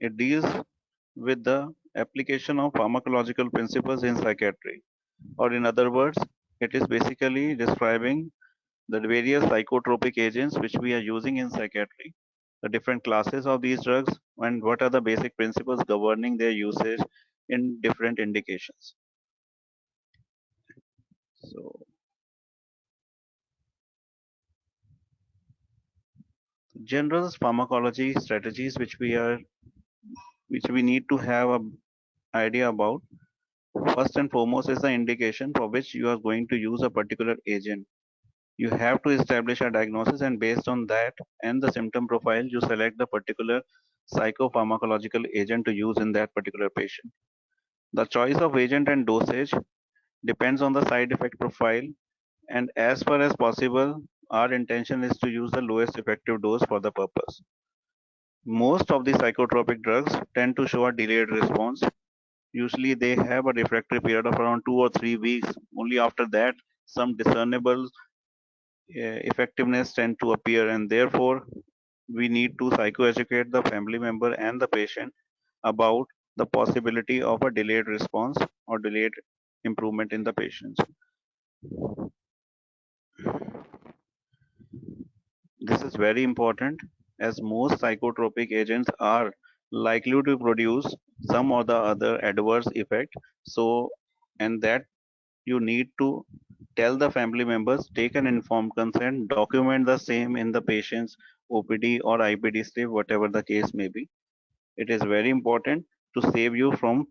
It deals with the application of pharmacological principles in psychiatry, or in other words, it is basically describing the various psychotropic agents which we are using in psychiatry, the different classes of these drugs, and what are the basic principles governing their usage in different indications. So, general pharmacology strategies which we need to have a idea about. First and foremost is the indication for which you are going to use a particular agent. You have to establish a diagnosis, and based on that and the symptom profile, you select the particular psychopharmacological agent to use in that particular patient. The choice of agent and dosage depends on the side effect profile, and as far as possible, our intention is to use the lowest effective dose for the purpose. Most of the psychotropic drugs tend to show a delayed response. Usually, they have a refractory period of around 2 or 3 weeks. Only after that, some discernible effectiveness tend to appear, and therefore, we need to psychoeducate the family member and the patient about the possibility of a delayed response or delayed improvement in the patients. This is very important as most psychotropic agents are likely to produce some or the other adverse effect. So, and that you need to tell the family members, take an informed consent, document the same in the patient's OPD or IPD slip, whatever the case may be. It is very important to save you from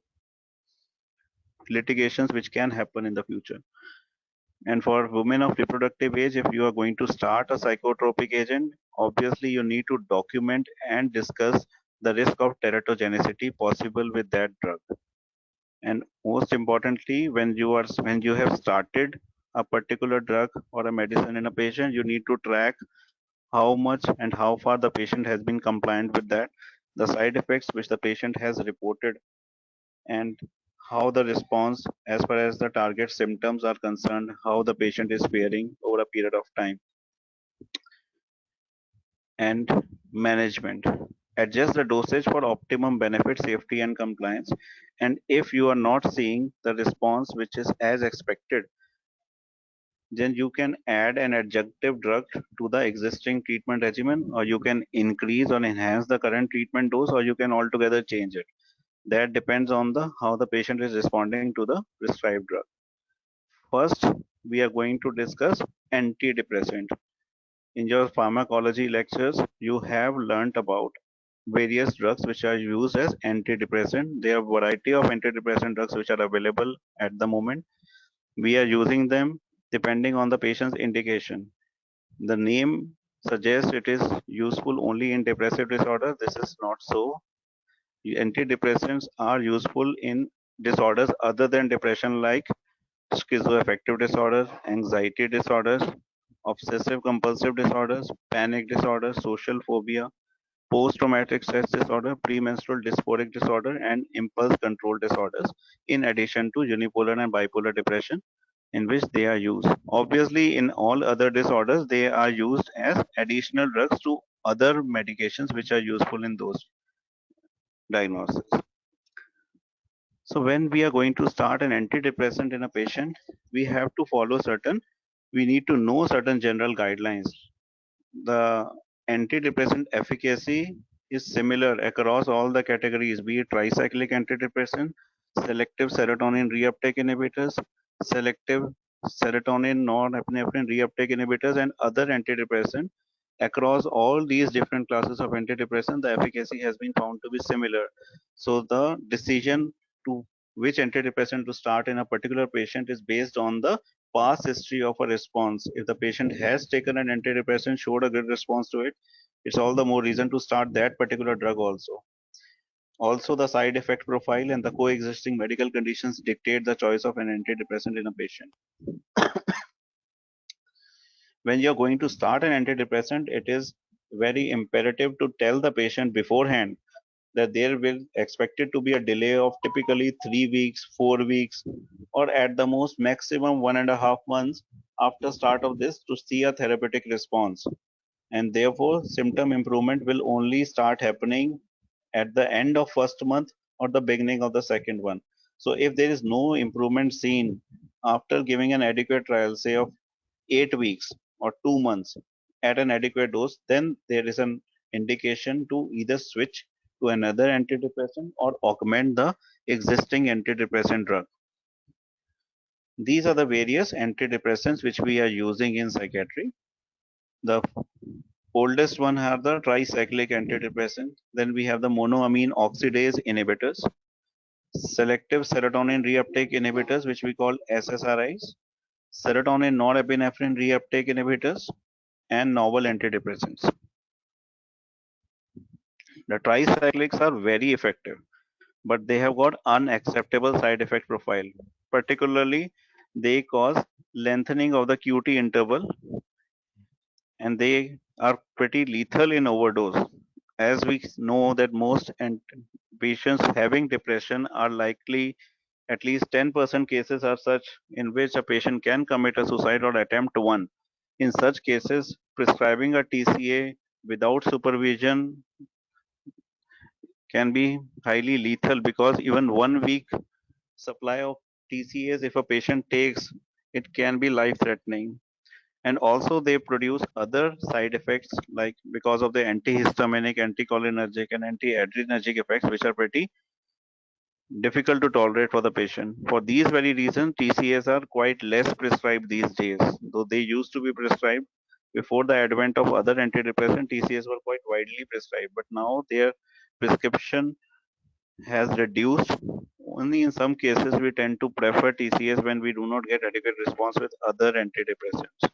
litigations which can happen in the future. And for women of reproductive age, if you are going to start a psychotropic agent, obviously you need to document and discuss the risk of teratogenicity possible with that drug. And most importantly, when you have started a particular drug or a medicine in a patient, you need to track how much and how far the patient has been compliant with that, the side effects which the patient has reported, and how the response as far as the target symptoms are concerned, how the patient is faring over a period of time. And management. Adjust the dosage for optimum benefit, safety, and compliance. And if you are not seeing the response which is as expected, then you can add an adjunctive drug to the existing treatment regimen, or you can increase or enhance the current treatment dose, or you can altogether change it. That depends on the how the patient is responding to the prescribed drug. First, we are going to discuss antidepressant. In your pharmacology lectures, you have learnt about various drugs which are used as antidepressant. There are a variety of antidepressant drugs which are available at the moment. We are using them depending on the patient's indication. The name suggests it is useful only in depressive disorder. This is not so. Antidepressants are useful in disorders other than depression, like schizoaffective disorders, anxiety disorders, obsessive compulsive disorders, panic disorders, social phobia, post traumatic stress disorder, premenstrual dysphoric disorder, and impulse control disorders, in addition to unipolar and bipolar depression, in which they are used. Obviously, in all other disorders, they are used as additional drugs to other medications which are useful in those diagnoses. So when we are going to start an antidepressant in a patient, we need to know certain general guidelines. The antidepressant efficacy is similar across all the categories, be it tricyclic antidepressant, selective serotonin reuptake inhibitors, selective serotonin norepinephrine reuptake inhibitors, and other antidepressant. Across all these different classes of antidepressant, the efficacy has been found to be similar. So the decision to which antidepressant to start in a particular patient is based on the past history of a response. If the patient has taken an antidepressant, showed a good response to it, it's all the more reason to start that particular drug also. Also, the side effect profile and the coexisting medical conditions dictate the choice of an antidepressant in a patient. When you're going to start an antidepressant, it is very imperative to tell the patient beforehand that there will expected to be a delay of typically 3 weeks, 4 weeks, or at the most maximum 1.5 months after start of this to see a therapeutic response. And therefore, symptom improvement will only start happening at the end of first month or the beginning of the second one. So if there is no improvement seen after giving an adequate trial, say of 8 weeks or 2 months at an adequate dose, then there is an indication to either switch to another antidepressant or augment the existing antidepressant drug. These are the various antidepressants which we are using in psychiatry. The oldest one are the tricyclic antidepressants. Then we have the monoamine oxidase inhibitors, selective serotonin reuptake inhibitors, which we call SSRIs, serotonin norepinephrine reuptake inhibitors, and novel antidepressants. The tricyclics are very effective, but they have got unacceptable side effect profile. Particularly, they cause lengthening of the QT interval, and they are pretty lethal in overdose. As we know that most patients having depression are likely, at least 10% cases are such in which a patient can commit a suicide or attempt one. In such cases, prescribing a TCA without supervision can be highly lethal, because even 1 week supply of TCAs, if a patient takes, it can be life threatening. And also they produce other side effects, like because of the antihistaminic, anticholinergic, and antiadrenergic effects, which are pretty difficult to tolerate for the patient. For these very reasons, TCAs are quite less prescribed these days. Though they used to be prescribed before the advent of other antidepressant, TCAs were quite widely prescribed, but now their prescription has reduced. Only in some cases we tend to prefer TCAs when we do not get adequate response with other antidepressants.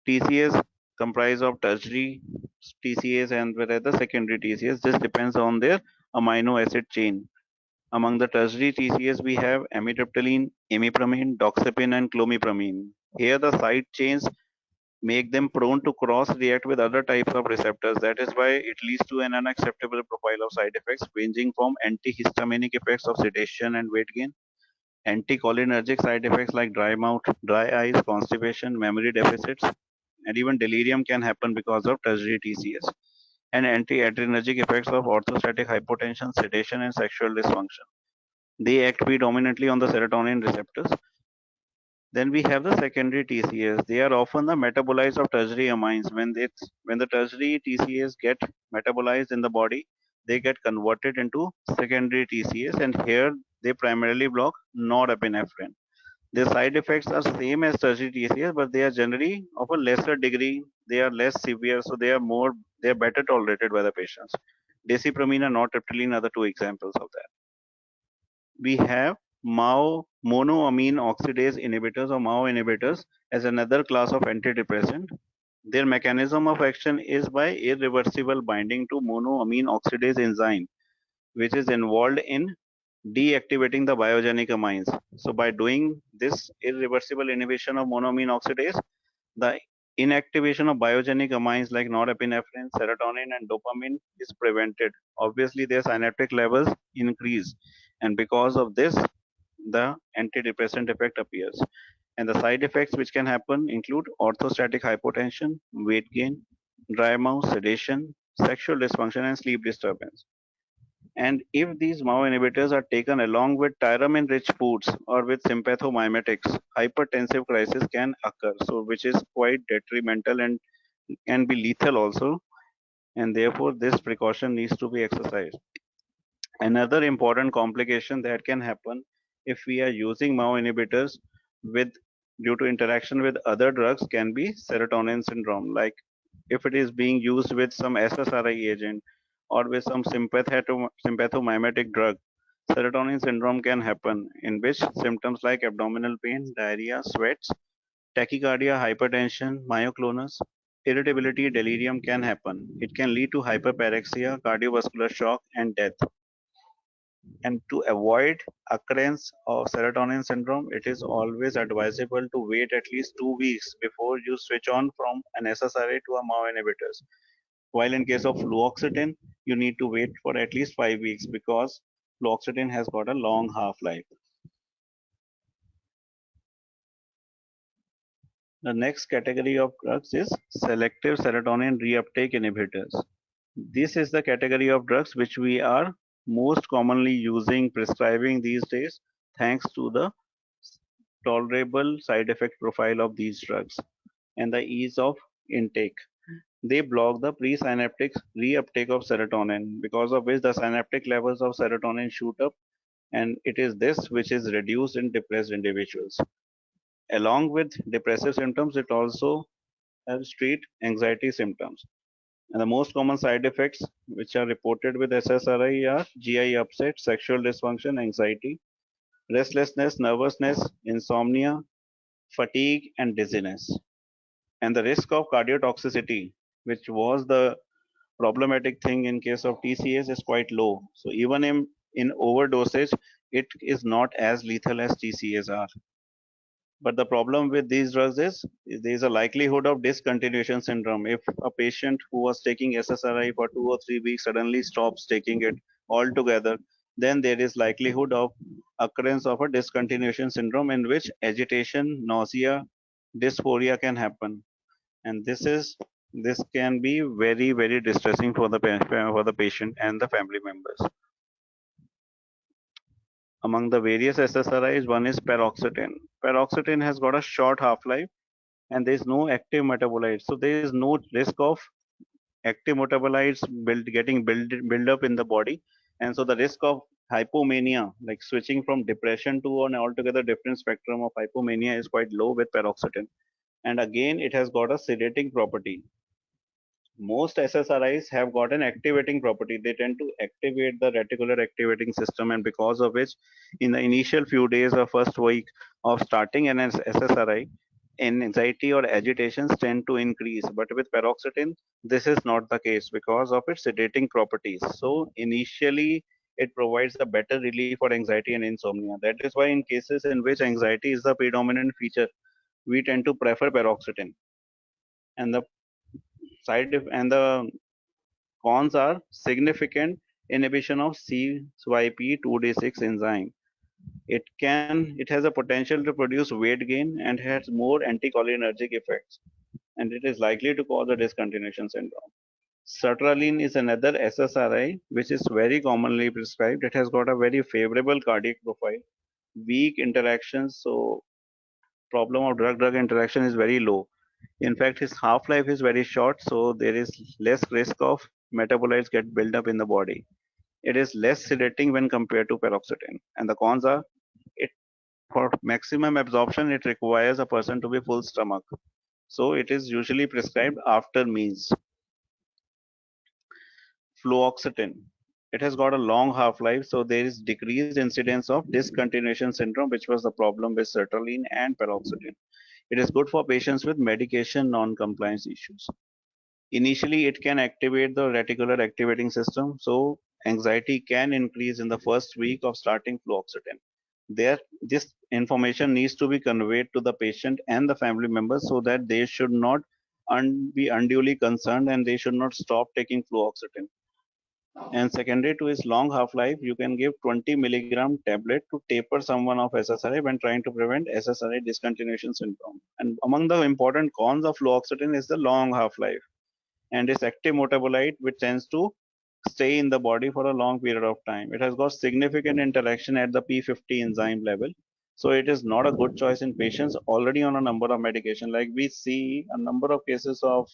TCAs comprise of tertiary TCAs and whereas the secondary TCAs. This depends on their amino acid chain. Among the tertiary TCAs, we have amitriptyline, imipramine, doxepin, and clomipramine. Here, the side chains make them prone to cross-react with other types of receptors. That is why it leads to an unacceptable profile of side effects, ranging from antihistaminic effects of sedation and weight gain, anticholinergic side effects like dry mouth, dry eyes, constipation, memory deficits, and even delirium can happen because of tertiary TCS, and antiadrenergic effects of orthostatic hypotension, sedation, and sexual dysfunction. They act predominantly on the serotonin receptors. Then we have the secondary TCAs. They are often the metabolites of tertiary amines. When the tertiary TCAs get metabolized in the body, they get converted into secondary TCAs, and here they primarily block norepinephrine. Their side effects are same as tertiary TCAs, but they are generally of a lesser degree. They are less severe, so they are better tolerated by the patients. Desipramine and nortriptyline are the two examples of that. We have monoamine oxidase inhibitors or MAO inhibitors as another class of antidepressant. Their mechanism of action is by irreversible binding to monoamine oxidase enzyme, which is involved in deactivating the biogenic amines. So by doing this irreversible inhibition of monoamine oxidase, the inactivation of biogenic amines like norepinephrine, serotonin, and dopamine is prevented. Obviously, their synaptic levels increase, and because of this, the antidepressant effect appears. And the side effects which can happen include orthostatic hypotension, weight gain, dry mouth, sedation, sexual dysfunction, and sleep disturbance. And if these MAO inhibitors are taken along with tyramine-rich foods or with sympathomimetics, hypertensive crisis can occur. So, which is quite detrimental and can be lethal also. And therefore, this precaution needs to be exercised. Another important complication that can happen if we are using MAO inhibitors with due to interaction with other drugs can be serotonin syndrome. Like if it is being used with some SSRI agent or with some sympathomimetic drug, serotonin syndrome can happen, in which symptoms like abdominal pain, diarrhea, sweats, tachycardia, hypertension, myoclonus, irritability, delirium can happen. It can lead to hyperparexia, cardiovascular shock, and death. And to avoid occurrence of serotonin syndrome, it is always advisable to wait at least 2 weeks before you switch on from an SSRI to a MAO inhibitors. While in case of fluoxetine, you need to wait for at least 5 weeks because fluoxetine has got a long half-life. The next category of drugs is selective serotonin reuptake inhibitors. This is the category of drugs which we are most commonly using, prescribing these days, thanks to the tolerable side effect profile of these drugs and the ease of intake. They block the presynaptic reuptake of serotonin, because of which the synaptic levels of serotonin shoot up, and it is this which is reduced in depressed individuals. Along with depressive symptoms, it also has treat anxiety symptoms. And the most common side effects which are reported with SSRI are GI upset, sexual dysfunction, anxiety, restlessness, nervousness, insomnia, fatigue, and dizziness. And the risk of cardiotoxicity, which was the problematic thing in case of TCS, is quite low. So even in overdosage, it is not as lethal as TCS are. But the problem with these drugs is there is a likelihood of discontinuation syndrome. If a patient who was taking SSRI for 2 or 3 weeks suddenly stops taking it altogether, then there is likelihood of occurrence of a discontinuation syndrome in which agitation, nausea, dysphoria can happen. And this can be very distressing for the patient and the family members. Among the various SSRIs, one is paroxetine. Paroxetine has got a short half-life and there is no active metabolite. So there is no risk of active metabolites getting build up in the body. And so the risk of hypomania, like switching from depression to an altogether different spectrum of hypomania, is quite low with paroxetine. And again, it has got a sedating property. Most SSRIs have got an activating property. They tend to activate the reticular activating system, and because of which, in the initial few days or first week of starting an SSRI, anxiety or agitations tend to increase. But with paroxetine, this is not the case because of its sedating properties. So initially, it provides a better relief for anxiety and insomnia. That is why in cases in which anxiety is the predominant feature, we tend to prefer paroxetine. And the and the cons are significant inhibition of CYP2D6 enzyme. It has a potential to produce weight gain and has more anticholinergic effects, and it is likely to cause a discontinuation syndrome. Sertraline is another SSRI which is very commonly prescribed. It has got a very favorable cardiac profile, weak interactions, so problem of drug-drug interaction is very low. In fact, his half-life is very short, so there is less risk of metabolites get built up in the body. It is less sedating when compared to paroxetine. And the cons are, it for maximum absorption, it requires a person to be full stomach. So it is usually prescribed after meals. Fluoxetine. It has got a long half-life, so there is decreased incidence of discontinuation syndrome, which was the problem with sertraline and paroxetine. It is good for patients with medication non-compliance issues. Initially, it can activate the reticular activating system, so anxiety can increase in the first week of starting fluoxetine. This information needs to be conveyed to the patient and the family members so that they should not be unduly concerned and they should not stop taking fluoxetine. And secondary to its long half-life, you can give 20 milligram tablet to taper someone of SSRI when trying to prevent SSRI discontinuation syndrome. And among the important cons of fluoxetine is the long half-life and its active metabolite, which tends to stay in the body for a long period of time. It has got significant interaction at the P50 enzyme level. So it is not a good choice in patients already on a number of medication. Like we see a number of cases of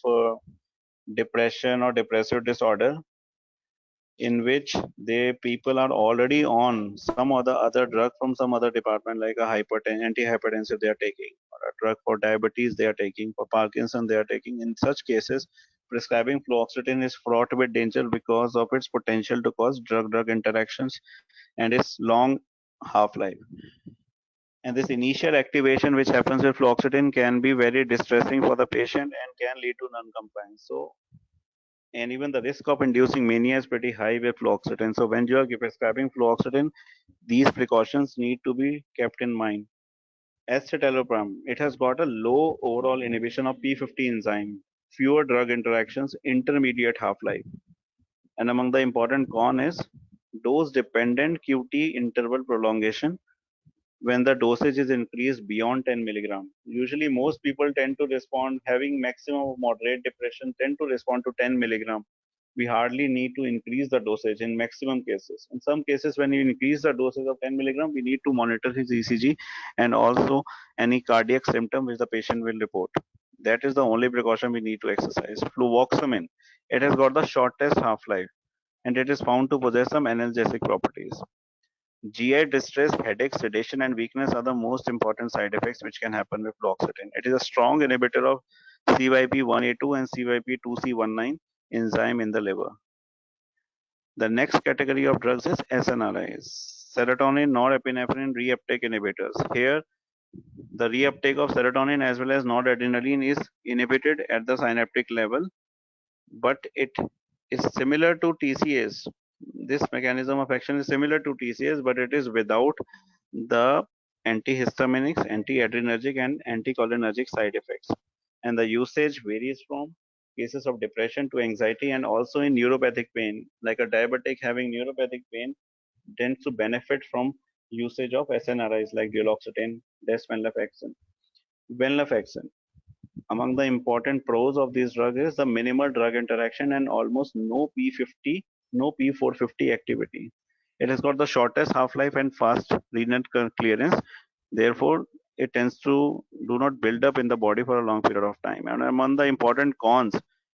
depression or depressive disorder in which they people are already on some other drug from some other department, like a antihypertensive they are taking, or a drug for diabetes they are taking, for Parkinson they are taking. In such cases, prescribing fluoxetine is fraught with danger because of its potential to cause drug-drug interactions and its long half-life. And this initial activation which happens with fluoxetine can be very distressing for the patient and can lead to non-compliance. So, and even the risk of inducing mania is pretty high with fluoxetine. So when you are prescribing fluoxetine, these precautions need to be kept in mind. Escitalopram, it has got a low overall inhibition of P50 enzyme, fewer drug interactions, intermediate half-life. And among the important con is dose-dependent QT interval prolongation when the dosage is increased beyond 10 milligram. Usually most people tend to respond, having maximum of moderate depression, tend to respond to 10 milligram. we hardly need to increase the dosage in maximum cases. In some cases, when you increase the dosage of 10 milligram, we need to monitor his ECG and also any cardiac symptom which the patient will report. That is the only precaution we need to exercise. Fluvoxamine, it has got the shortest half-life and it is found to possess some analgesic properties. GI distress, headache, sedation, and weakness are the most important side effects which can happen with fluoxetine. It is a strong inhibitor of CYP1A2 and CYP2C19 enzyme in the liver. The next category of drugs is SNRIs, serotonin norepinephrine reuptake inhibitors. Here, the reuptake of serotonin as well as noradrenaline is inhibited at the synaptic level, but it is similar to TCS. This mechanism of action is similar to TCS, but it is without the antihistaminics, antiadrenergic, and anticholinergic side effects. And the usage varies from cases of depression to anxiety and also in neuropathic pain. Like a diabetic having neuropathic pain tends to benefit from usage of SNRIs like duloxetine, desvenlafaxine. Venlafaxine. Among the important pros of this drug is the minimal drug interaction and almost no P50, no P450 activity. It has got the shortest half-life and fast renal clearance. Therefore, it tends to do not build up in the body for a long period of time. And among the important cons,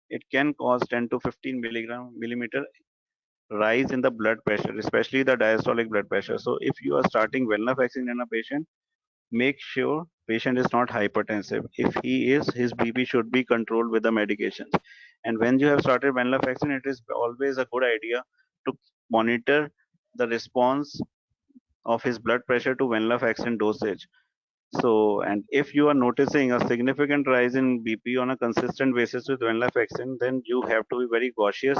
it can cause 10 to 15 millimeter rise in the blood pressure, especially the diastolic blood pressure. So if you are starting venlafaxine in a patient, make sure patient is not hypertensive. If he is, his BP should be controlled with the medications. And when you have started venlafaxine, it is always a good idea to monitor the response of his blood pressure to venlafaxine dosage. So, and if you are noticing a significant rise in BP on a consistent basis with venlafaxine, then you have to be very cautious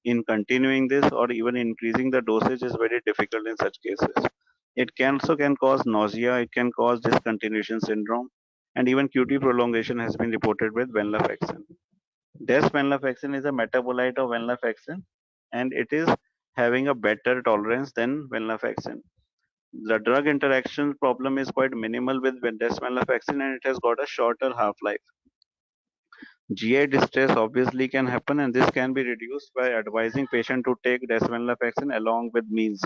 in continuing this, or even increasing the dosage is very difficult in such cases. It can also can cause nausea, it can cause discontinuation syndrome, and even QT prolongation has been reported with venlafaxine. Desvenlafaxine is a metabolite of venlafaxine, and it is having a better tolerance than venlafaxine. The drug interaction problem is quite minimal with desvenlafaxine, and it has got a shorter half-life. GI distress obviously can happen, and this can be reduced by advising patient to take desvenlafaxine along with meals.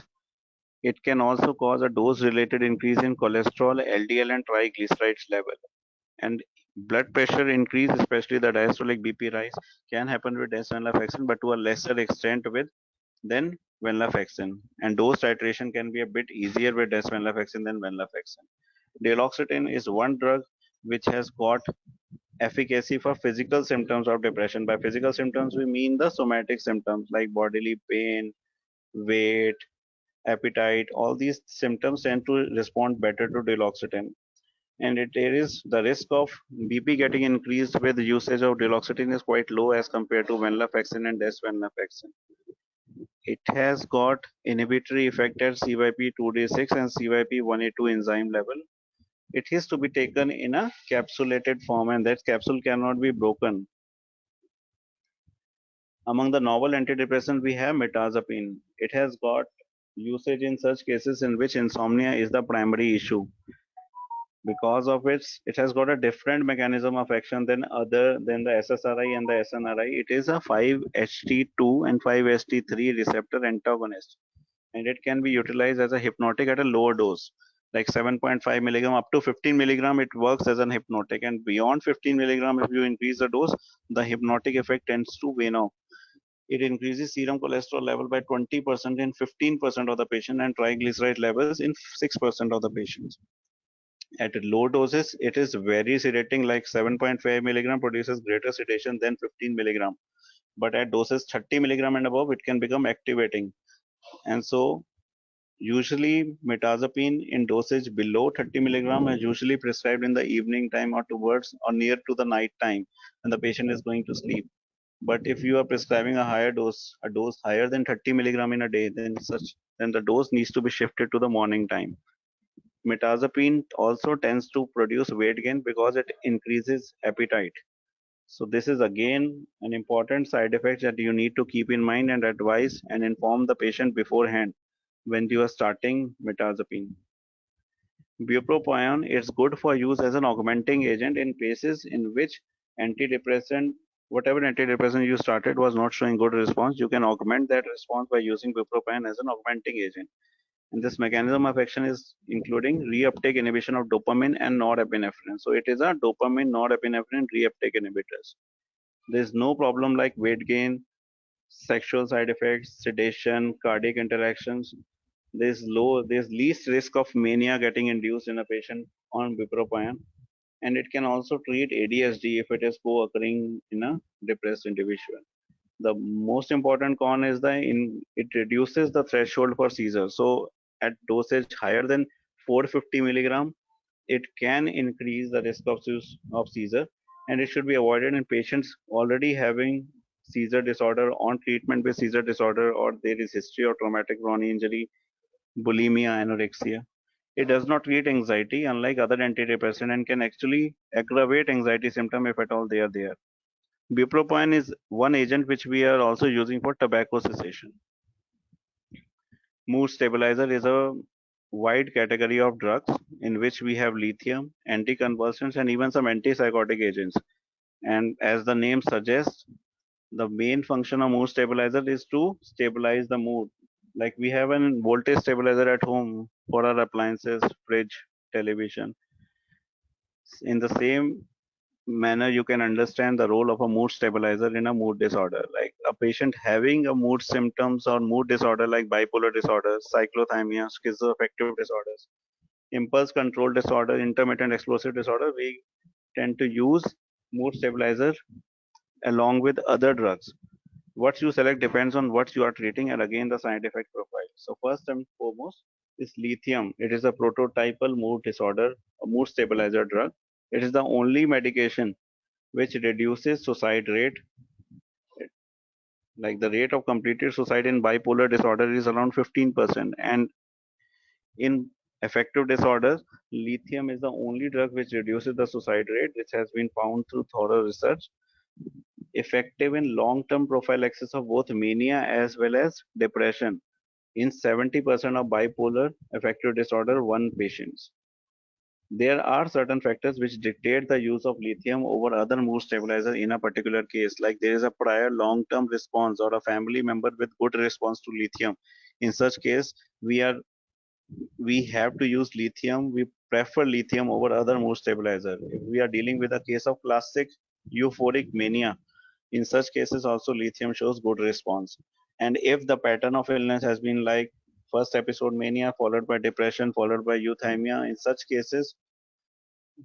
It can also cause a dose-related increase in cholesterol, LDL, and triglycerides level. And blood pressure increase, especially the diastolic BP rise, can happen with desvenlafaxine, but to a lesser extent with than venlafaxine. And dose titration can be a bit easier with desvenlafaxine than venlafaxine. Duloxetine is one drug which has got efficacy for physical symptoms of depression. By physical symptoms, we mean the somatic symptoms like bodily pain, weight, appetite. All these symptoms tend to respond better to duloxetine. And there is the risk of BP getting increased with usage of duloxetine is quite low as compared to venlafaxine and desvenlafaxine. It has got inhibitory effect at CYP2D6 and CYP1A2 enzyme level. It is to be taken in a capsulated form, and that capsule cannot be broken. Among the novel antidepressants, we have mirtazapine. It has got usage in such cases in which insomnia is the primary issue. Because of which it has got a different mechanism of action than the SSRI and the SNRI. It is a 5-HT2 and 5-HT3 receptor antagonist, and it can be utilized as a hypnotic at a lower dose, like 7.5 milligram up to 15 milligram. It works as an hypnotic, and beyond 15 milligram, if you increase the dose, the hypnotic effect tends to wane off. It increases serum cholesterol level by 20% in 15% of the patient and triglyceride levels in 6% of the patients. At low doses, it is very sedating, like 7.5 milligram produces greater sedation than 15 milligram. But at doses 30 milligram and above, it can become activating. And so usually mirtazapine in dosage below 30 milligram is usually prescribed in the evening time or towards or near to the night time when the patient is going to sleep. But if you are prescribing a higher dose, a dose higher than 30 milligram in a day, then the dose needs to be shifted to the morning time. Mirtazapine also tends to produce weight gain because it increases appetite. So this is again an important side effect that you need to keep in mind and advise and inform the patient beforehand when you are starting mirtazapine. Bupropion is good for use as an augmenting agent in cases in which antidepressant Whatever antidepressant you started was not showing good response, you can augment that response by using bupropion as an augmenting agent. And this mechanism of action is including reuptake inhibition of dopamine and norepinephrine. So it is a dopamine norepinephrine reuptake inhibitors. There is no problem like weight gain, sexual side effects, sedation, cardiac interactions. There's least risk of mania getting induced in a patient on bupropion, and it can also treat ADHD if it is co-occurring in a depressed individual. The most important con is it reduces the threshold for seizure. So at dosage higher than 450 milligram, it can increase the risk of seizure, and it should be avoided in patients already having seizure disorder on treatment with seizure disorder, or there is history of traumatic brain injury, bulimia, anorexia. It does not treat anxiety unlike other antidepressant and can actually aggravate anxiety symptom if at all they are there. Bupropion is one agent which we are also using for tobacco cessation. Mood stabilizer is a wide category of drugs in which we have lithium, anticonvulsants, and even some antipsychotic agents. And as the name suggests, the main function of mood stabilizer is to stabilize the mood. Like we have an voltage stabilizer at home for our appliances, fridge, television. In the same manner, you can understand the role of a mood stabilizer in a mood disorder. Like a patient having a mood symptoms or mood disorder like bipolar disorder, cyclothymia, schizoaffective disorders, impulse control disorder, intermittent explosive disorder, we tend to use mood stabilizer along with other drugs. What you select depends on what you are treating and again the side effect profile. So first and foremost is lithium. It is a prototypal mood disorder, a mood stabilizer drug. It is the only medication which reduces suicide rate. Like the rate of completed suicide in bipolar disorder is around 15%, and in affective disorders, lithium is the only drug which reduces the suicide rate, which has been found through thorough research, effective in long-term prophylaxis of both mania as well as depression in 70% of bipolar affective disorder 1 patients. There are certain factors which dictate the use of lithium over other mood stabilizers in a particular case, like there is a prior long-term response or a family member with good response to lithium. In such case, we have to use lithium. We prefer lithium over other mood stabilizer. If we are dealing with a case of classic euphoric mania, in such cases also lithium shows good response. And if the pattern of illness has been like first episode mania followed by depression followed by euthymia, in such cases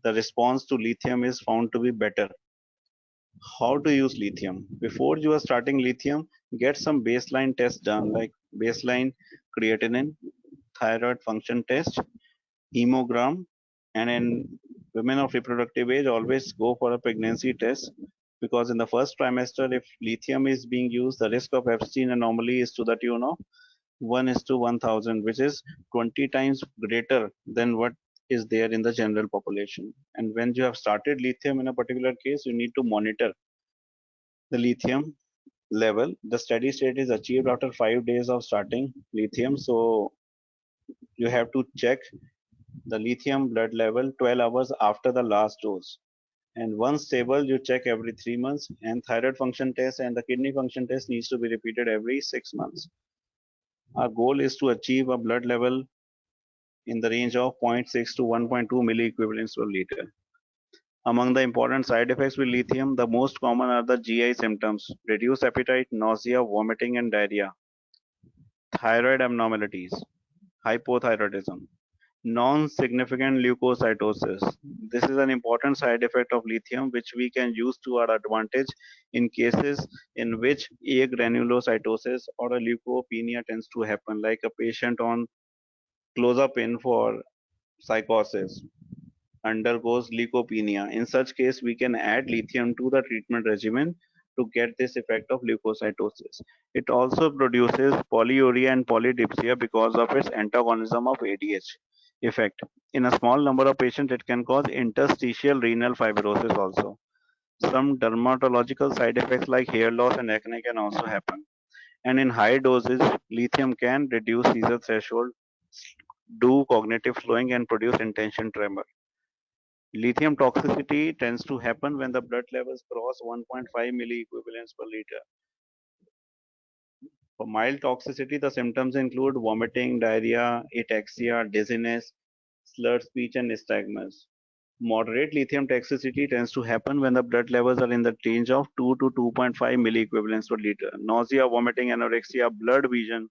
the response to lithium is found to be better. How to use lithium? Before you are starting lithium, get some baseline tests done, like baseline creatinine, thyroid function test, hemogram, and in women of reproductive age, always go for a pregnancy test, because in the first trimester, if lithium is being used, the risk of Epstein anomaly is to the tune of 1 is to 1000, which is 20 times greater than what is there in the general population. And when you have started lithium in a particular case, you need to monitor the lithium level. The steady state is achieved after 5 days of starting lithium. So you have to check the lithium blood level 12 hours after the last dose. And once stable, you check every 3 months. And thyroid function test and the kidney function test needs to be repeated every 6 months. Our goal is to achieve a blood level in the range of zero point 0.6 to 1.2 milliequivalents per liter. Among the important side effects with lithium, the most common are the GI symptoms: reduced appetite, nausea, vomiting, and diarrhea, thyroid abnormalities, hypothyroidism, non-significant leukocytosis. This is an important side effect of lithium which we can use to our advantage in cases in which agranulocytosis or a leukopenia tends to happen, like a patient on clozapine for psychosis undergoes leukopenia. In such case, we can add lithium to the treatment regimen to get this effect of leukocytosis. It also produces polyuria and polydipsia because of its antagonism of ADH effect. In a small number of patients, it can cause interstitial renal fibrosis also. Some dermatological side effects like hair loss and acne can also happen. And in high doses, lithium can reduce seizure threshold, do cognitive slowing, and produce intention tremor. Lithium toxicity tends to happen when the blood levels cross 1.5 milliequivalents per liter. For mild toxicity, the symptoms include vomiting, diarrhea, ataxia, dizziness, slurred speech, and nystagmus. Moderate lithium toxicity tends to happen when the blood levels are in the range of 2 to 2.5 milliequivalents per liter. Nausea, vomiting, anorexia, blurred vision,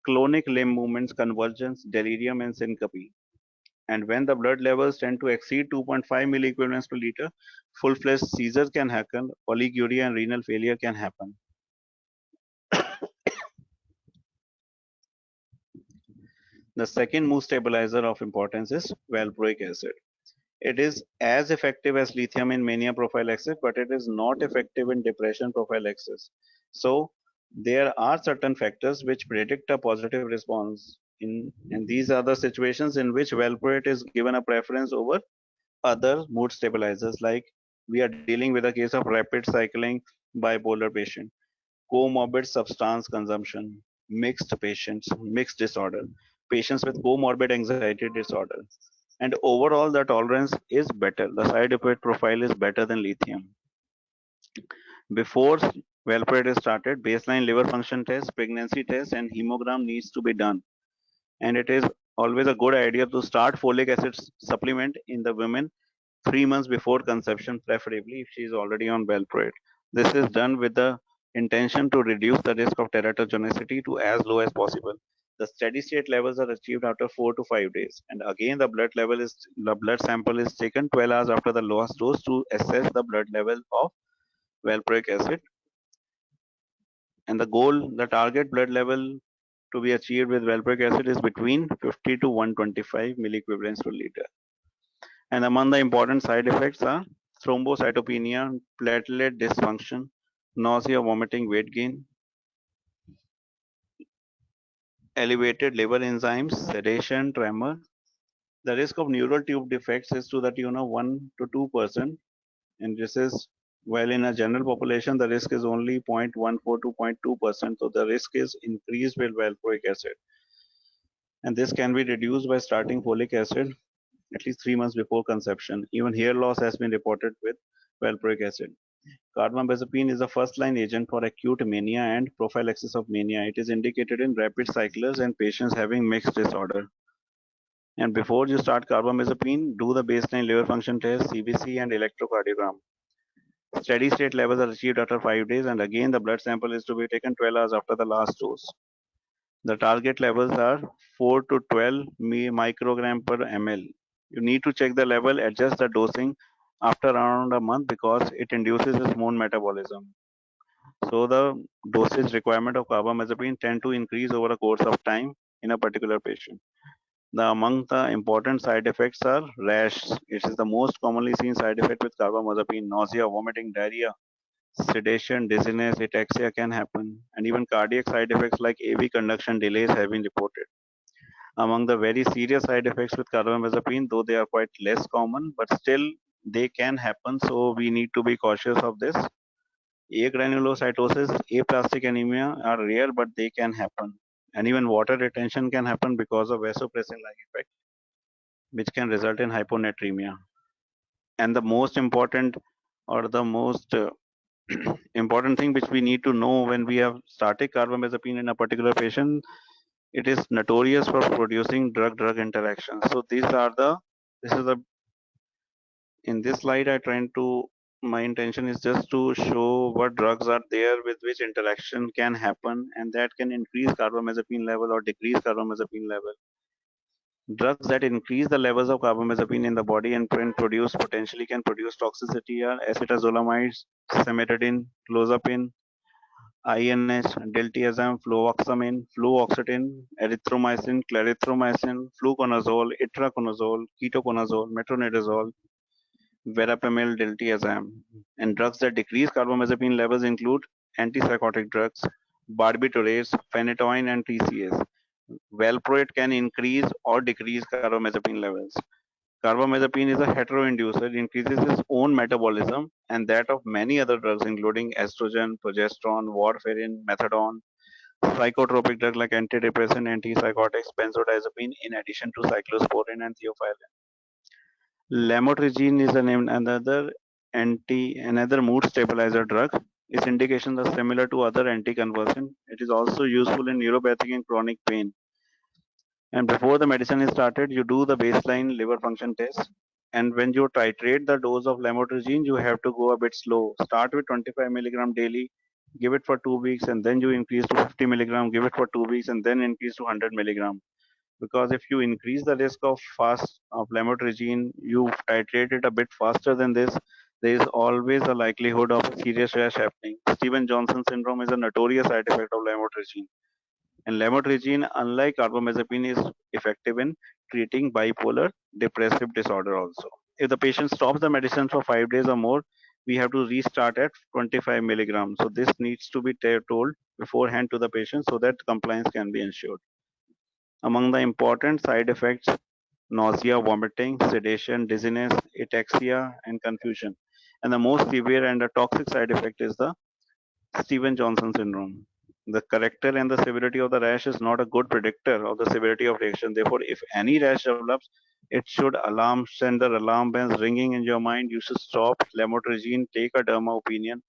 clonic limb movements, convulsions, delirium, and syncope. And when the blood levels tend to exceed 2.5 milliequivalents per liter, full-fledged seizures can happen, oliguria and renal failure can happen. The second mood stabilizer of importance is valproic acid. It is as effective as lithium in mania prophylaxis, but it is not effective in depression prophylaxis. So there are certain factors which predict a positive response and these are the situations in which valproate is given a preference over other mood stabilizers, like we are dealing with a case of rapid cycling bipolar patient, comorbid substance consumption, mixed patients, mixed disorder, patients with comorbid anxiety disorder. And overall, the tolerance is better. The side effect profile is better than lithium. Before valproate is started, baseline liver function test, pregnancy test, and hemogram needs to be done. And it is always a good idea to start folic acid supplement in the women 3 months before conception, preferably if she is already on valproate. This is done with the intention to reduce the risk of teratogenicity to as low as possible. The steady state levels are achieved after 4 to 5 days. And again, the blood sample is taken 12 hours after the lowest dose to assess the blood level of valproic acid. And the target blood level to be achieved with valproic acid is between 50 to 125 milliequivalents per liter. And among the important side effects are thrombocytopenia, platelet dysfunction, nausea, vomiting, weight gain, elevated liver enzymes, sedation, tremor. The risk of neural tube defects is to the tune of 1 to 2%, and this is while in a general population the risk is only 0.14 to 0.2%, so the risk is increased with valproic acid. And this can be reduced by starting folic acid at least 3 months before conception. Even hair loss has been reported with valproic acid. Carbamazepine is a first-line agent for acute mania and prophylaxis of mania. It is indicated in rapid cyclers and patients having mixed disorder. And before you start carbamazepine, do the baseline liver function test, CBC, and electrocardiogram. Steady state levels are achieved after 5 days, and again the blood sample is to be taken 12 hours after the last dose. The target levels are 4 to 12 microgram per ml. You need to check the level, adjust the dosing after around a month because it induces its own metabolism. So the dosage requirement of carbamazepine tend to increase over a course of time in a particular patient. Among the important side effects are rash. It is the most commonly seen side effect with carbamazepine. Nausea, vomiting, diarrhea, sedation, dizziness, ataxia can happen, and even cardiac side effects like AV conduction delays have been reported. Among the very serious side effects with carbamazepine, though they are quite less common, but still they can happen, so we need to be cautious of this. Agranulocytosis, aplastic anemia are rare, but they can happen. And even water retention can happen because of vasopressin-like effect, which can result in hyponatremia. And the most important or the most important thing which we need to know when we have started carbamazepine in a particular patient, it is notorious for producing drug-drug interactions. So this is the in this slide I trying to my intention is just to show what drugs are there with which interaction can happen and that can increase carbamazepine level or decrease carbamazepine level. Drugs that increase the levels of carbamazepine in the body and can produce toxicity are acetazolamides, cimetidine, clozapine, INH, diltiazem, fluvoxamine, fluoxetine, erythromycin, clarithromycin, fluconazole, itraconazole, ketoconazole, metronidazole, verapamil, diltiazem. And drugs that decrease carbamazepine levels include antipsychotic drugs, barbiturates, phenytoin, and TCS. Valproate can increase or decrease carbamazepine levels. Carbamazepine is a heteroinducer. It increases its own metabolism and that of many other drugs, including estrogen, progesterone, warfarin, methadone, psychotropic drugs like antidepressant, antipsychotics, benzodiazepine, in addition to cyclosporin and theophylline. Lamotrigine is another mood stabilizer drug. Its indications are similar to other anticonvulsant. It is also useful in neuropathic and chronic pain. And before the medicine is started, you do the baseline liver function test. And when you titrate the dose of lamotrigine, you have to go a bit slow. Start with 25 milligram daily, give it for 2 weeks, and then you increase to 50 milligram, give it for 2 weeks, and then increase to 100 milligram. Because if you increase the risk of lamotrigine, you titrate it a bit faster than this, there is always a likelihood of a serious rash happening. Steven-Johnson syndrome is a notorious side effect of lamotrigine. And lamotrigine, unlike carbamazepine, is effective in treating bipolar depressive disorder also. If the patient stops the medicine for 5 days or more, we have to restart at 25 milligrams. So this needs to be told beforehand to the patient so that compliance can be ensured. Among the important side effects, nausea, vomiting, sedation, dizziness, ataxia, and confusion. And the most severe and the toxic side effect is the Steven-Johnson syndrome. The character and the severity of the rash is not a good predictor of the severity of reaction. Therefore, if any rash develops, it should send the alarm bells ringing in your mind. You should stop lamotrigine, take a derma opinion,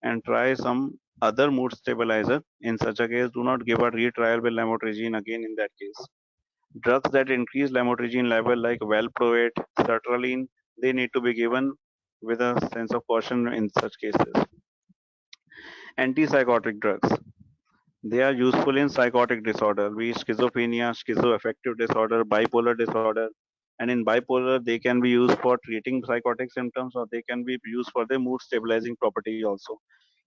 and try some other mood stabilizer. In such a case, do not give a retrial with lamotrigine again in that case. Drugs that increase lamotrigine level like valproate, sertraline, they need to be given with a sense of caution in such cases. Antipsychotic drugs. They are useful in psychotic disorder, be it schizophrenia, schizoaffective disorder, bipolar disorder. And in bipolar, they can be used for treating psychotic symptoms or they can be used for their mood stabilizing property also.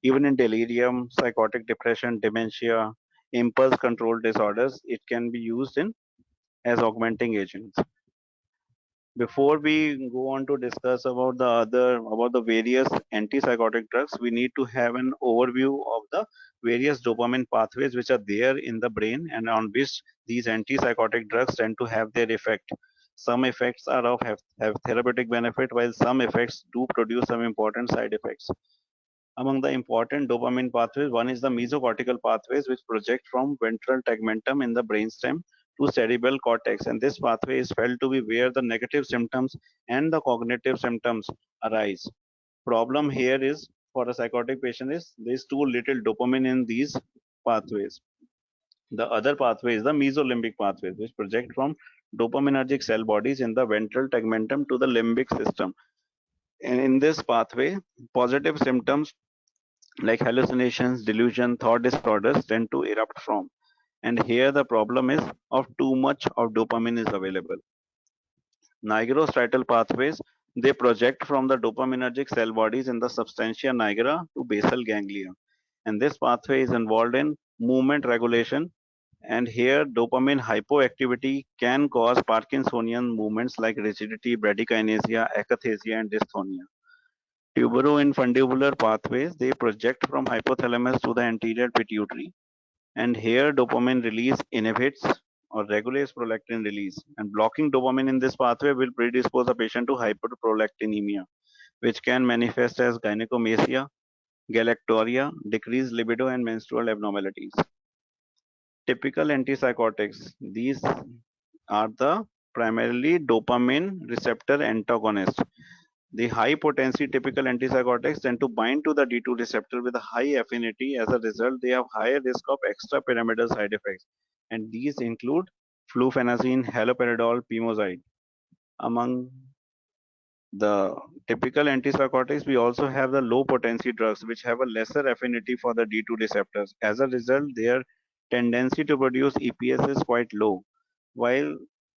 Even in delirium, psychotic depression, dementia, impulse control disorders, it can be used in as augmenting agents. Before we go on to discuss about the various antipsychotic drugs, we need to have an overview of the various dopamine pathways which are there in the brain and on which these antipsychotic drugs tend to have their effect. Some effects have therapeutic benefit, while some effects do produce some important side effects. Among the important dopamine pathways, one is the mesocortical pathways, which project from ventral tegmentum in the brainstem to cerebral cortex. And this pathway is felt to be where the negative symptoms and the cognitive symptoms arise. Problem here is for a psychotic patient is there is too little dopamine in these pathways. The other pathway is the mesolimbic pathways, which project from dopaminergic cell bodies in the ventral tegmentum to the limbic system. And in this pathway, positive symptoms like hallucinations, delusion, thought disorders tend to erupt from. And here the problem is of too much of dopamine is available. Nigrostriatal pathways, they project from the dopaminergic cell bodies in the substantia nigra to basal ganglia. And this pathway is involved in movement regulation. And here dopamine hypoactivity can cause Parkinsonian movements like rigidity, bradykinesia, akathisia, and dystonia. Tuberoinfundibular pathways, they project from hypothalamus to the anterior pituitary. And here dopamine release inhibits or regulates prolactin release. And blocking dopamine in this pathway will predispose a patient to hyperprolactinemia, which can manifest as gynecomastia, galactorrhea, decreased libido, and menstrual abnormalities. Typical antipsychotics, these are the primarily dopamine receptor antagonists. The high potency typical antipsychotics tend to bind to the D2 receptor with a high affinity. As a result, they have higher risk of extrapyramidal side effects. And these include flufenazine, haloperidol, pimozide. Among the typical antipsychotics, we also have the low potency drugs which have a lesser affinity for the D2 receptors. As a result, their tendency to produce EPS is quite low, while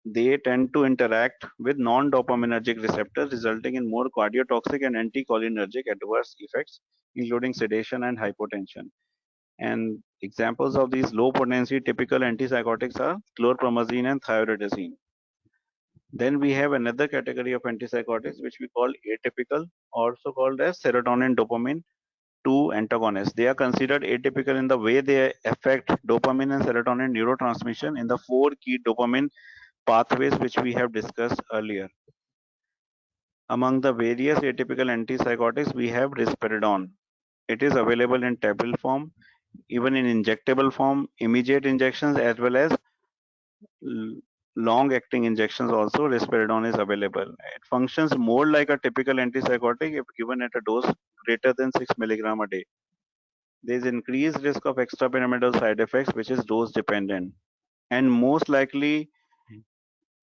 they tend to interact with non-dopaminergic receptors, resulting in more cardiotoxic and anticholinergic adverse effects, including sedation and hypotension. And examples of these low potency typical antipsychotics are chlorpromazine and thioridazine. Then we have another category of antipsychotics which we call atypical, also called as serotonin dopamine 2 antagonists. They are considered atypical in the way they affect dopamine and serotonin neurotransmission in the four key dopamine pathways which we have discussed earlier. Among the various atypical antipsychotics, we have risperidone. It is available in tablet form, even in injectable form, immediate injections, as well as long-acting injections also, risperidone is available. It functions more like a typical antipsychotic if given at a dose greater than 6 milligram a day. There is increased risk of extrapyramidal side effects, which is dose dependent. And most likely,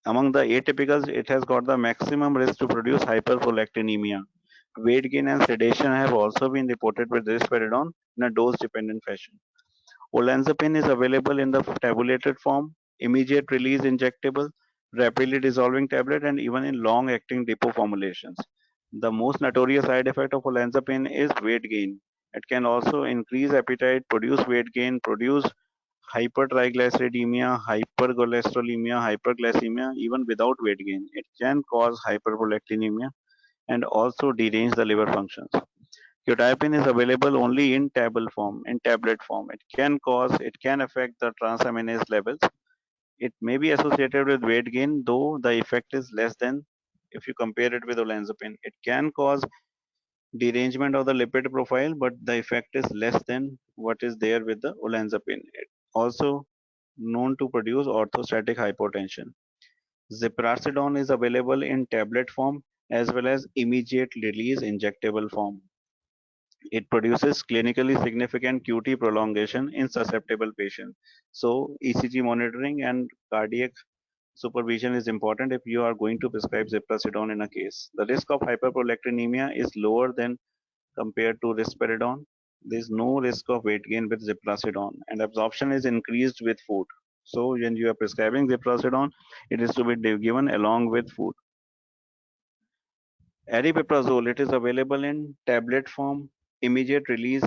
among the atypicals, it has got the maximum risk to produce hyperprolactinemia. Weight gain and sedation have also been reported with risperidone in a dose dependent fashion. Olanzapine is available in the tabulated form, immediate release injectable, rapidly dissolving tablet, and even in long acting depot formulations. The most notorious side effect of olanzapine is weight gain. It can also increase appetite, produce weight gain, produce hypertriglyceridemia, hypercholesterolemia, hyperglycemia, even without weight gain. It can cause hyperprolactinemia and also derange the liver functions. Quetiapine is available only in tablet form. It can affect the transaminase levels. It may be associated with weight gain, though the effect is less than if you compare it with olanzapine. It can cause derangement of the lipid profile, but the effect is less than what is there with the olanzapine. It also known to produce orthostatic hypotension. Ziprasidone is available in tablet form as well as immediate release injectable form. It produces clinically significant QT prolongation in susceptible patients. So ECG monitoring and cardiac supervision is important if you are going to prescribe ziprasidone in a case. The risk of hyperprolactinemia is lower than compared to risperidone. There is no risk of weight gain with ziprasidone, and absorption is increased with food. So when you are prescribing ziprasidone, it is to be given along with food. Aripiprazole, it is available in tablet form, immediate release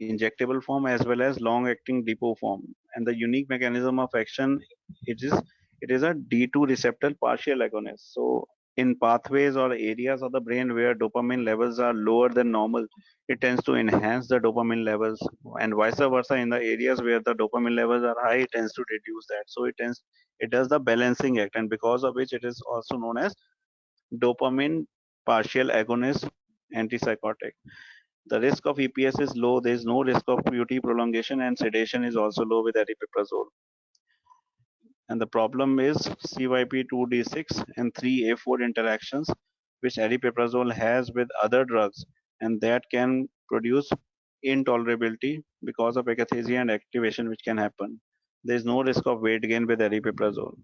injectable form, as well as long-acting depot form. And the unique mechanism of action, it is it is a D2 receptor partial agonist. So in pathways or areas of the brain where dopamine levels are lower than normal, it tends to enhance the dopamine levels, and vice versa. In the areas where the dopamine levels are high, it tends to reduce that. So it does the balancing act, and because of which it is also known as dopamine partial agonist antipsychotic. The risk of EPS is low. There is no risk of QT prolongation, and sedation is also low with aripiprazole. And the problem is CYP2D6 and 3A4 interactions, which aripiprazole has with other drugs, and that can produce intolerability because of akathisia and activation, which can happen. There is no risk of weight gain with aripiprazole.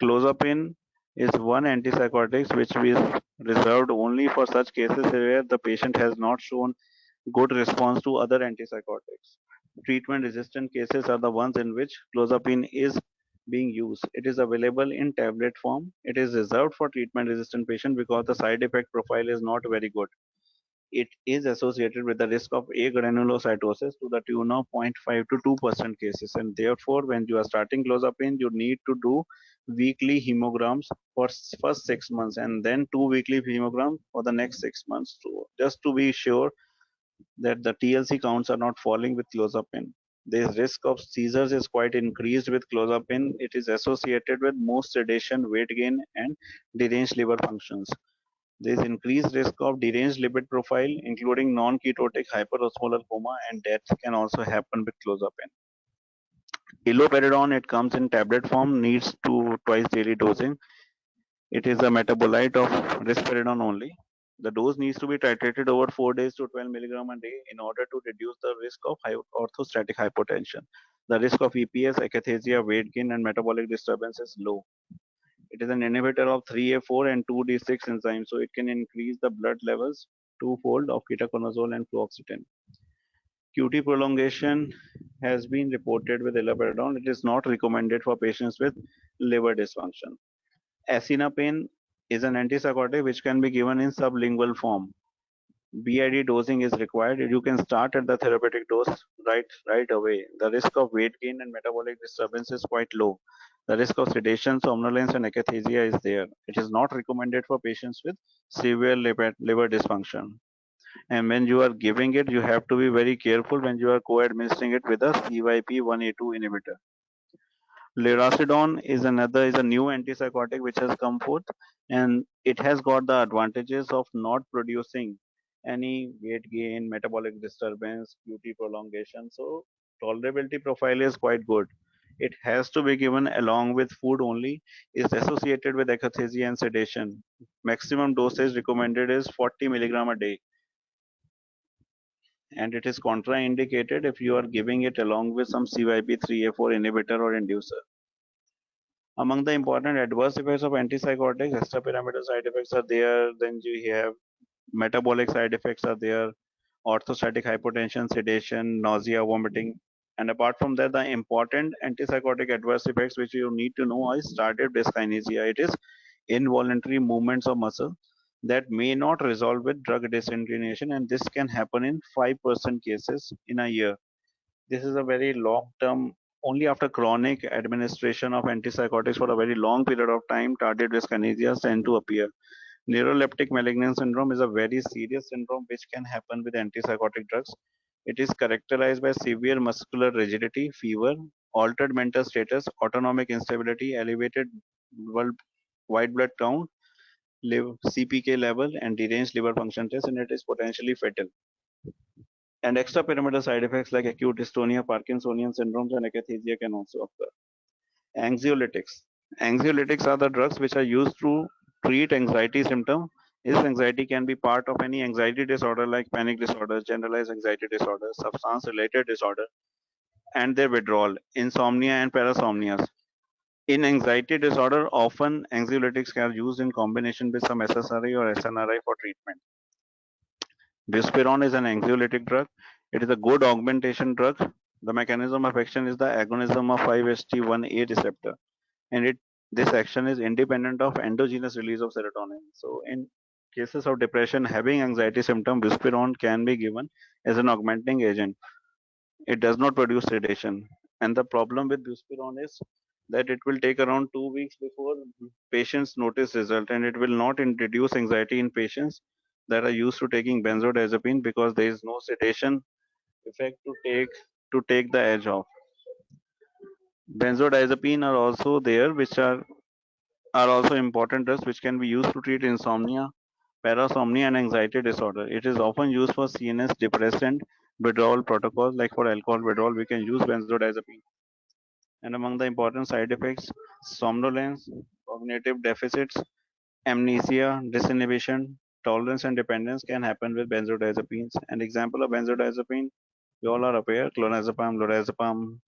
Clozapine is one antipsychotic which is reserved only for such cases where the patient has not shown good response to other antipsychotics. Treatment-resistant cases are the ones in which clozapine is being used. It is available in tablet form. It is reserved for treatment-resistant patients because the side effect profile is not very good. It is associated with the risk of agranulocytosis to the tune of 0.5 to 2% cases, and therefore when you are starting clozapine, you need to do weekly hemograms for first 6 months and then 2 weekly hemograms for the next 6 months, just to be sure that the TLC counts are not falling with clozapine. The risk of seizures is quite increased with clozapine. It is associated with more sedation, weight gain, and deranged liver functions. There is increased risk of deranged lipid profile, including non-ketotic hyperosmolar coma, and death can also happen with clozapine. Iloperidone, it comes in tablet form, needs twice daily dosing. It is a metabolite of risperidone only. The dose needs to be titrated over 4 days to 12 milligram a day in order to reduce the risk of orthostatic hypotension. The risk of EPS, akathisia, weight gain, and metabolic disturbance is low. It is an inhibitor of 3A4 and 2D6 enzymes, so it can increase the blood levels twofold of ketoconazole and fluoxetine. QT prolongation has been reported with iloperidone. It is not recommended for patients with liver dysfunction. Acinapine is an antipsychotic which can be given in sublingual form. BID dosing is required. You can start at the therapeutic dose right away. The risk of weight gain and metabolic disturbance is quite low. The risk of sedation, somnolence, and akathisia is there. It is not recommended for patients with severe liver dysfunction. And when you are giving it, you have to be very careful when you are co-administering it with a CYP1A2 inhibitor. Lurasidone is a new antipsychotic which has come forth, and it has got the advantages of not producing any weight gain, metabolic disturbance, QT prolongation. So tolerability profile is quite good. It has to be given along with food only, is associated with akathisia and sedation. Maximum dosage recommended is 40 milligram a day, and it is contraindicated if you are giving it along with some CYP3A4 inhibitor or inducer. Among the important adverse effects of antipsychotics, extrapyramidal side effects are there. Then you have metabolic side effects are there, orthostatic hypotension, sedation, nausea, vomiting. And apart from that, the important antipsychotic adverse effects which you need to know is tardive dyskinesia. It is involuntary movements of muscle that may not resolve with drug disinclination, and this can happen in 5% cases in a year. This is a very long term, only after chronic administration of antipsychotics for a very long period of time, tardive dyskinesia tend to appear. Neuroleptic malignant syndrome is a very serious syndrome which can happen with antipsychotic drugs. It is characterized by severe muscular rigidity, fever, altered mental status, autonomic instability, elevated white blood count, CPK level, and deranged liver function test, and it is potentially fatal. And extrapyramidal side effects like acute dystonia, Parkinsonian syndromes, and akathisia can also occur. Anxiolytics. Anxiolytics are the drugs which are used to treat anxiety symptom. This anxiety can be part of any anxiety disorder like panic disorder, generalized anxiety disorder, substance related disorder, and their withdrawal, insomnia and parasomnias. In anxiety disorder, often anxiolytics are used in combination with some SSRI or SNRI for treatment. Buspirone is an anxiolytic drug. It is a good augmentation drug. The mechanism of action is the agonism of 5-HT1A receptor, and this action is independent of endogenous release of serotonin. So in cases of depression having anxiety symptom, buspirone can be given as an augmenting agent. It does not produce sedation, and the problem with buspirone is that it will take around 2 weeks before patients notice result, and it will not reduce anxiety in patients that are used to taking benzodiazepine because there is no sedation effect to take the edge off. Benzodiazepine are also there, which are also important drugs which can be used to treat insomnia, parasomnia, and anxiety disorder. It is often used for CNS depressant withdrawal protocols, like for alcohol withdrawal, we can use benzodiazepine. And among the important side effects, somnolence, cognitive deficits, amnesia, disinhibition, tolerance, and dependence can happen with benzodiazepines. An example of benzodiazepine, you all are aware, clonazepam, lorazepam,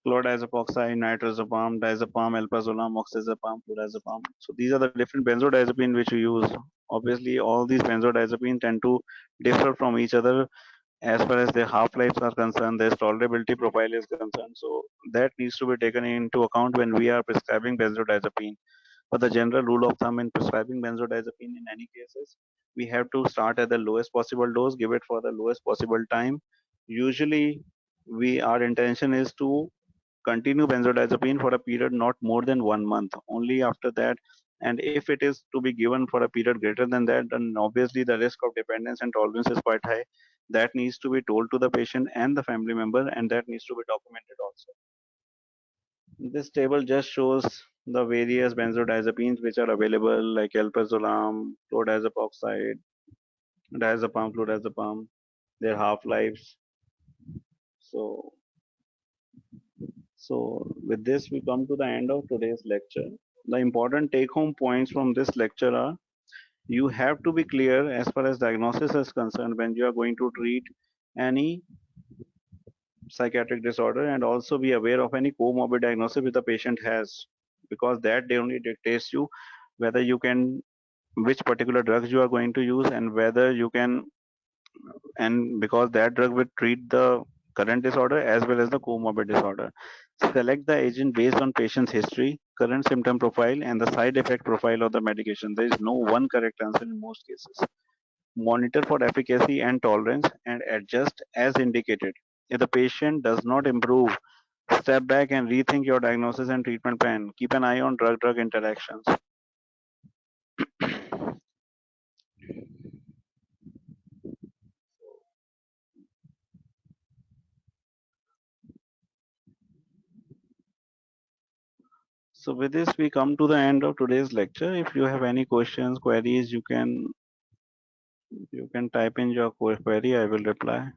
chlordiazepoxide, nitrazepam, diazepam, alprazolam, oxazepam, flurazepam. So these are the different benzodiazepine which we use. Obviously, all these benzodiazepine tend to differ from each other as far as their half-lives are concerned, their tolerability profile is concerned. So that needs to be taken into account when we are prescribing benzodiazepine. But the general rule of thumb in prescribing benzodiazepine in any cases, we have to start at the lowest possible dose, give it for the lowest possible time. Usually, our intention is to continue benzodiazepine for a period not more than 1 month. Only after that, and if it is to be given for a period greater than that, then obviously the risk of dependence and tolerance is quite high. That needs to be told to the patient and the family member, and that needs to be documented also. This table just shows the various benzodiazepines which are available, like alprazolam, chlordiazepoxide, diazepam, flurazepam, their half-lives. So, with this, we come to the end of today's lecture. The important take-home points from this lecture are: you have to be clear as far as diagnosis is concerned when you are going to treat any psychiatric disorder, and also be aware of any comorbid diagnosis which the patient has, because that only dictates you whether you can, which particular drugs you are going to use, and whether you can, and because that drug will treat the current disorder as well as the comorbid disorder. Select the agent based on patient's history, current symptom profile, and the side effect profile of the medication. There is no one correct answer in most cases. Monitor for efficacy and tolerance and adjust as indicated. If the patient does not improve, step back and rethink your diagnosis and treatment plan. Keep an eye on drug-drug interactions. So with this, we come to the end of today's lecture. If you have any questions, queries, you can type in your query. I will reply.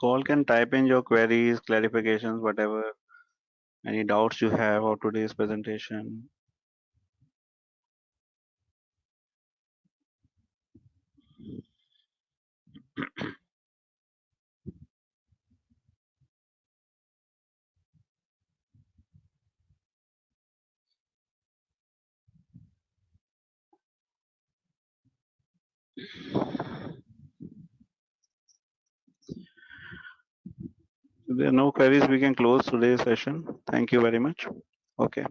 You all can type in your queries, clarifications, whatever, any doubts you have of today's presentation. If there are no queries, we can close today's session. Thank you very much. Okay.